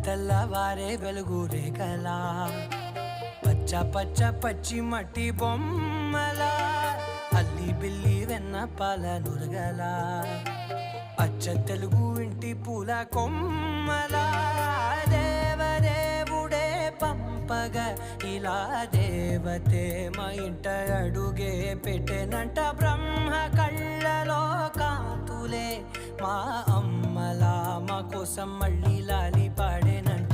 తెల్లవారే వెలుగు రేఖలా పచ్చ పచ్చ పచ్చి మట్టి బొమ్మలా అల్లి బిల్లి వెన్న పాల నురగలా అచ్చ తెలుగు ఇంటి పూల కొమ్మలా దేవదేవుడే పంపగ ఇలా దేవతే మా ఇంట అడుగే పెట్టెనంట బ్రహ్మ కళ్ళలో కాంతులే మా అమ్మలా మా కోసం మళ్ళీ లాలి పాడేనంట.